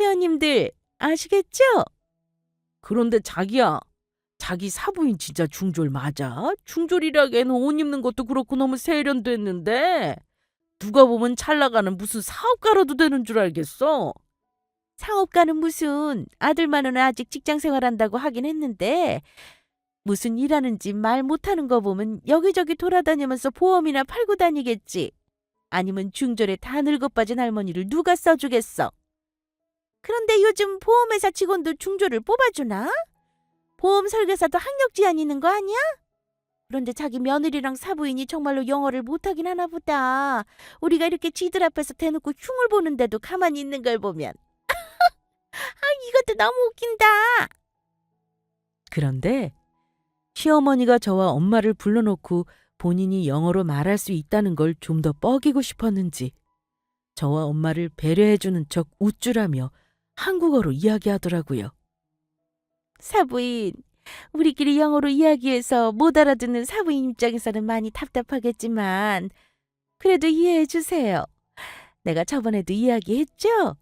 회원님들 아시겠죠? 그런데 자기야, 자기 사부인 진짜 중졸 맞아? 중졸이라기에는 옷 입는 것도 그렇고 너무 세련됐는데 누가 보면 잘 나가는 무슨 사업가라도 되는 줄 알겠어. 사업가는 무슨 아들만은 아직 직장 생활한다고 하긴 했는데 무슨 일하는지 말 못하는 거 보면 여기저기 돌아다니면서 보험이나 팔고 다니겠지. 아니면 중졸에 다 늙어 빠진 할머니를 누가 써주겠어. 그런데 요즘 보험회사 직원도 중졸을 뽑아주나? 보험 설계사도 학력 제한 있는 거 아니야? 그런데 자기 며느리랑 사부인이 정말로 영어를 못하긴 하나 보다. 우리가 이렇게 지들 앞에서 대놓고 흉을 보는데도 가만히 있는 걸 보면. 이것도 너무 웃긴다. 그런데 시어머니가 저와 엄마를 불러놓고 본인이 영어로 말할 수 있다는 걸 좀 더 뻐기고 싶었는지 저와 엄마를 배려해주는 척 우쭐하며 한국어로 이야기하더라고요. 사부인, 우리끼리 영어로 이야기해서 못 알아듣는 사부인 입장에서는 많이 답답하겠지만 그래도 이해해 주세요. 내가 저번에도 이야기했죠?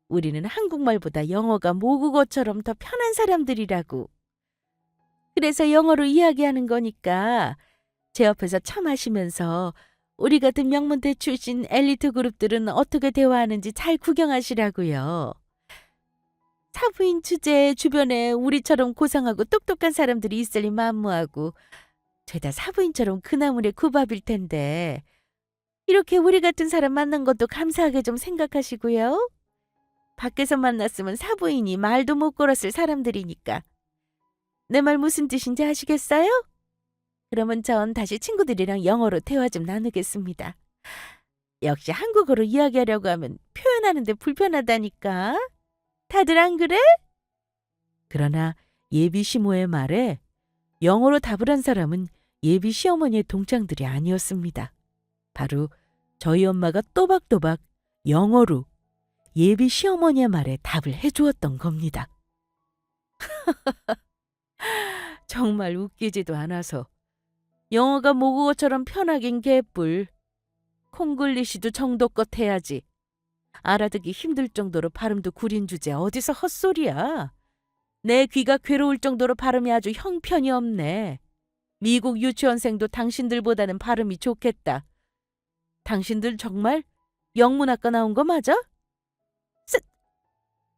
우리는 한국말보다 영어가 모국어처럼 더 편한 사람들이라고. 그래서 영어로 이야기하는 거니까 제 옆에서 차 마시면서 우리 같은 명문대 출신 엘리트 그룹들은 어떻게 대화하는지 잘 구경하시라고요. 사부인 주제에 주변에 우리처럼 고상하고 똑똑한 사람들이 있으리 만무하고 죄다 사부인처럼 그 나물의 구밥일 텐데 이렇게 우리 같은 사람 만난 것도 감사하게 좀 생각하시고요. 밖에서 만났으면 사부인이 말도 못 걸었을 사람들이니까. 내 말 무슨 뜻인지 아시겠어요? 그러면 전 다시 친구들이랑 영어로 대화 좀 나누겠습니다. 역시 한국어로 이야기하려고 하면 표현하는데 불편하다니까. 다들 안 그래? 그러나 예비 시모의 말에 영어로 답을 한 사람은 예비 시어머니의 동창들이 아니었습니다. 바로 저희 엄마가 또박또박 영어로 예비 시어머니의 말에 답을 해주었던 겁니다. 정말 웃기지도 않아서 영어가 모국어처럼 편하긴 개뿔. 콩글리시도 정도껏 해야지. 알아듣기 힘들 정도로 발음도 구린 주제 어디서 헛소리야. 내 귀가 괴로울 정도로 발음이 아주 형편이 없네. 미국 유치원생도 당신들보다는 발음이 좋겠다. 당신들 정말 영문학과 나온 거 맞아?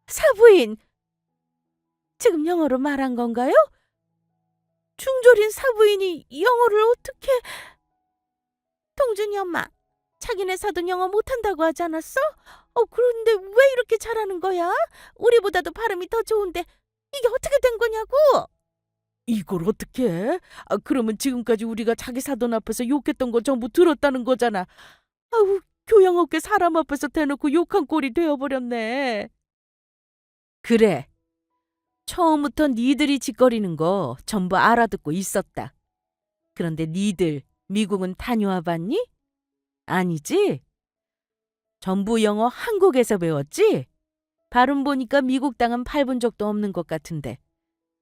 사부인! 지금 영어로 말한 건가요? 중졸인 사부인이 영어를 어떻게... 동준이 엄마, 자기네 사돈 영어 못한다고 하지 않았어?
그런데 왜 이렇게 잘하는 거야? 우리보다도 발음이 더 좋은데 이게 어떻게 된 거냐고?
이걸 어떻게 해? 그러면 지금까지 우리가 자기 사돈 앞에서 욕했던 거 전부 들었다는 거잖아. 아우, 교양 없게 사람 앞에서 대놓고 욕한 꼴이 되어버렸네. 그래. 처음부터 니들이 짓거리는 거 전부 알아듣고 있었다. 그런데 니들 미국은 다녀와 봤니? 아니지? 전부 영어 한국에서 배웠지? 발음 보니까 미국 땅은 밟은 적도 없는 것 같은데.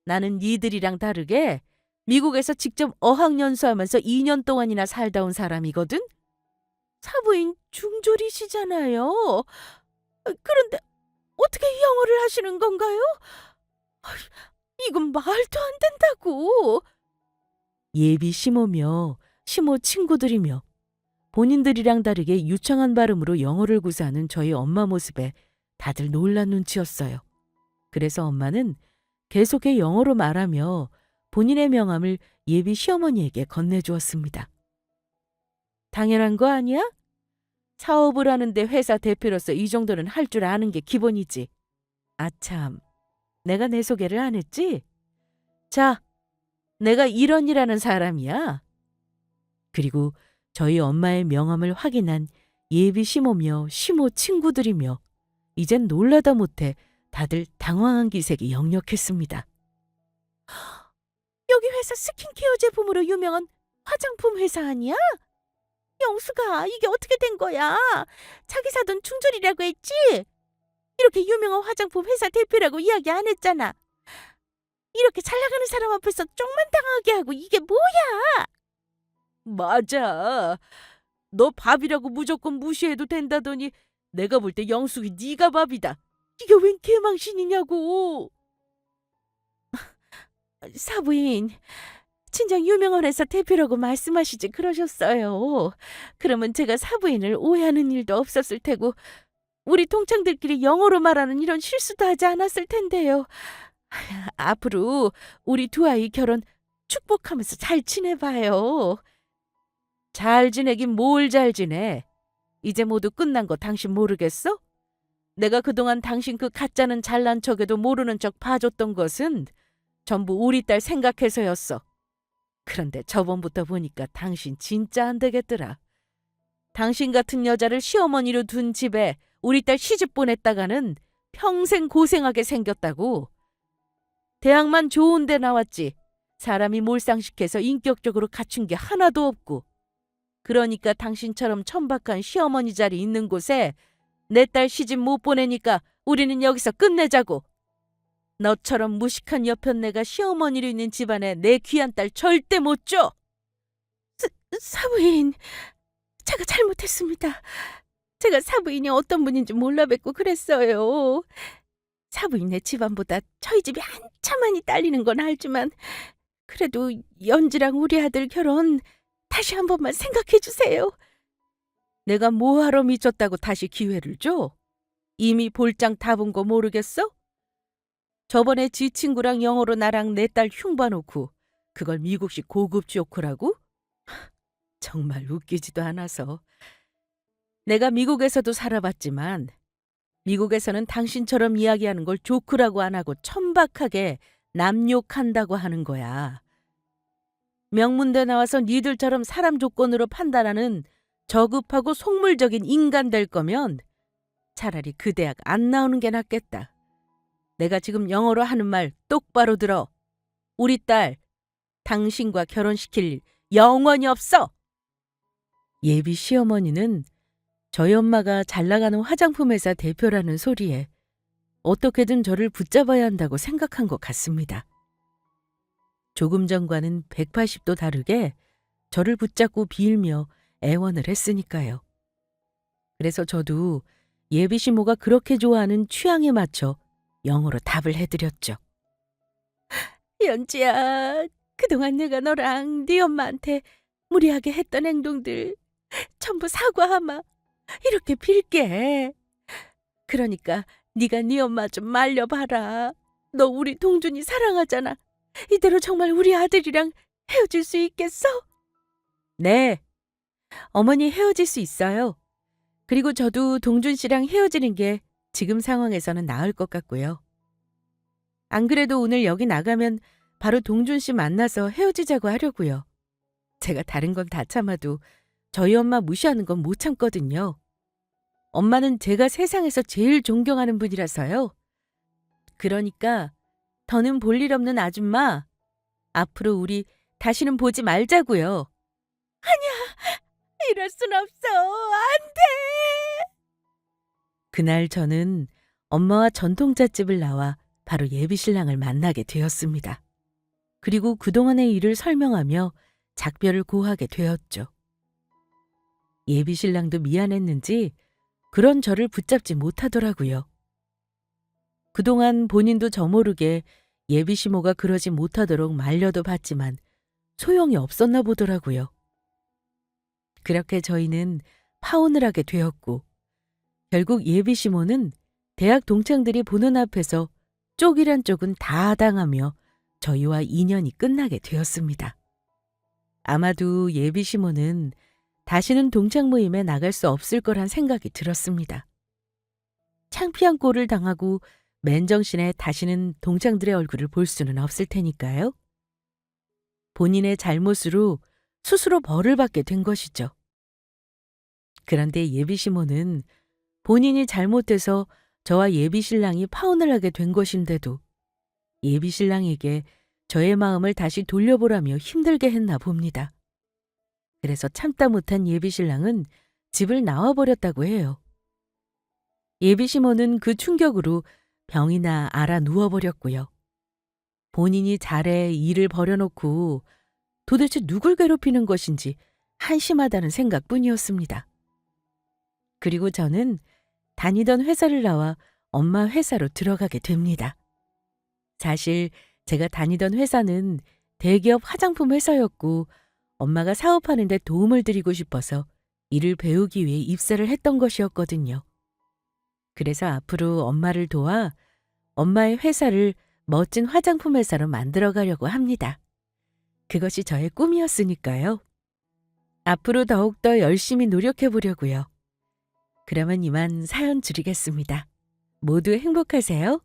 나는 니들이랑 다르게 미국에서 직접 어학연수하면서 2년 동안이나 살다 온 사람이거든?
사부인 중졸이시잖아요. 그런데 어떻게 영어를 하시는 건가요? 아이, 이건 말도 안 된다고.
예비 시모며 시모 친구들이며 본인들이랑 다르게 유창한 발음으로 영어를 구사하는 저희 엄마 모습에 다들 놀란 눈치였어요. 그래서 엄마는 계속해 영어로 말하며 본인의 명함을 예비 시어머니에게 건네주었습니다. 당연한 거 아니야? 사업을 하는데 회사 대표로서 이 정도는 할 줄 아는 게 기본이지. 아참, 내가 내 소개를 안 했지? 자, 내가 이런이라는 사람이야. 그리고 저희 엄마의 명함을 확인한 예비 시모며 시모 친구들이며 이젠 놀라다 못해 다들 당황한 기색이 역력했습니다.
여기 회사 스킨케어 제품으로 유명한 화장품 회사 아니야? 영수가 이게 어떻게 된 거야? 자기 사돈 중졸이라고 했지? 이렇게 유명한 화장품 회사 대표라고 이야기 안 했잖아. 이렇게 잘 나가는 사람 앞에서 쪽만 당하게 하고 이게 뭐야?
맞아. 너 밥이라고 무조건 무시해도 된다더니 내가 볼 때 영숙이 네가 밥이다. 이게 웬 개망신이냐고.
사부인, 친정 유명한 회사 대표라고 말씀하시지 그러셨어요. 그러면 제가 사부인을 오해하는 일도 없었을 테고 우리 동창들끼리 영어로 말하는 이런 실수도 하지 않았을 텐데요. 앞으로 우리 두 아이 결혼 축복하면서 잘 지내봐요.
잘 지내긴 뭘 잘 지내. 이제 모두 끝난 거 당신 모르겠어? 내가 그동안 당신 그 가짜는 잘난 척에도 모르는 척 봐줬던 것은 전부 우리 딸 생각해서였어. 그런데 저번부터 보니까 당신 진짜 안 되겠더라. 당신 같은 여자를 시어머니로 둔 집에 우리 딸 시집 보냈다가는 평생 고생하게 생겼다고. 대학만 좋은 데 나왔지. 사람이 몰상식해서 인격적으로 갖춘 게 하나도 없고. 그러니까 당신처럼 천박한 시어머니 자리 있는 곳에 내 딸 시집 못 보내니까 우리는 여기서 끝내자고. 너처럼 무식한 여편네가 시어머니로 있는 집안에 내 귀한 딸 절대 못 줘.
사부인, 제가 잘못했습니다. 제가 사부인이 어떤 분인지 몰라 뵙고 그랬어요. 사부인네 집안보다 저희 집이 한참 많이 딸리는 건 알지만 그래도 연지랑 우리 아들 결혼 다시 한 번만 생각해 주세요.
내가 뭐하러 미쳤다고 다시 기회를 줘? 이미 볼장 다 본 거 모르겠어? 저번에 지 친구랑 영어로 나랑 내 딸 흉봐놓고 그걸 미국식 고급 조크라고? 정말 웃기지도 않아서. 내가 미국에서도 살아봤지만 미국에서는 당신처럼 이야기하는 걸 조크라고 안 하고 천박하게 남욕한다고 하는 거야. 명문대 나와서 니들처럼 사람 조건으로 판단하는 저급하고 속물적인 인간 될 거면 차라리 그 대학 안 나오는 게 낫겠다. 내가 지금 영어로 하는 말 똑바로 들어. 우리 딸, 당신과 결혼시킬 일 영원히 없어. 예비 시어머니는 저희 엄마가 잘 나가는 화장품 회사 대표라는 소리에 어떻게든 저를 붙잡아야 한다고 생각한 것 같습니다. 조금 전과는 180도 다르게 저를 붙잡고 빌며 애원을 했으니까요. 그래서 저도 예비 시모가 그렇게 좋아하는 취향에 맞춰 영어로 답을 해드렸죠.
연지야, 그동안 내가 너랑 네 엄마한테 무리하게 했던 행동들 전부 사과하마. 이렇게 빌게. 그러니까 네가 네 엄마 좀 말려봐라. 너 우리 동준이 사랑하잖아. 이대로 정말 우리 아들이랑 헤어질 수 있겠어?
네, 어머니 헤어질 수 있어요. 그리고 저도 동준 씨랑 헤어지는 게 지금 상황에서는 나을 것 같고요. 안 그래도 오늘 여기 나가면 바로 동준 씨 만나서 헤어지자고 하려고요. 제가 다른 건 다 참아도 저희 엄마 무시하는 건 못 참거든요. 엄마는 제가 세상에서 제일 존경하는 분이라서요. 그러니까 더는 볼 일 없는 아줌마, 앞으로 우리 다시는 보지 말자고요.
이럴 순 없어. 안 돼.
그날 저는 엄마와 전통잣집을 나와 바로 예비신랑을 만나게 되었습니다. 그리고 그동안의 일을 설명하며 작별을 고하게 되었죠. 예비신랑도 미안했는지 그런 저를 붙잡지 못하더라고요. 그동안 본인도 저 모르게 예비시모가 그러지 못하도록 말려도 봤지만 소용이 없었나 보더라고요. 그렇게 저희는 파혼을 하게 되었고 결국 예비시모는 대학 동창들이 보는 앞에서 쪽이란 쪽은 다 당하며 저희와 인연이 끝나게 되었습니다. 아마도 예비시모는 다시는 동창 모임에 나갈 수 없을 거란 생각이 들었습니다. 창피한 꼴을 당하고 맨정신에 다시는 동창들의 얼굴을 볼 수는 없을 테니까요. 본인의 잘못으로 스스로 벌을 받게 된 것이죠. 그런데 예비시모는 본인이 잘못해서 저와 예비신랑이 파혼을 하게 된 것인데도 예비신랑에게 저의 마음을 다시 돌려보라며 힘들게 했나 봅니다. 그래서 참다 못한 예비신랑은 집을 나와버렸다고 해요. 예비시모는 그 충격으로 병이나 앓아 누워버렸고요. 본인이 잘해 일을 버려놓고 도대체 누굴 괴롭히는 것인지 한심하다는 생각뿐이었습니다. 그리고 저는 다니던 회사를 나와 엄마 회사로 들어가게 됩니다. 사실 제가 다니던 회사는 대기업 화장품 회사였고 엄마가 사업하는 데 도움을 드리고 싶어서 일을 배우기 위해 입사를 했던 것이었거든요. 그래서 앞으로 엄마를 도와 엄마의 회사를 멋진 화장품 회사로 만들어 가려고 합니다. 그것이 저의 꿈이었으니까요. 앞으로 더욱더 열심히 노력해 보려고요. 그러면 이만 사연 줄이겠습니다. 모두 행복하세요.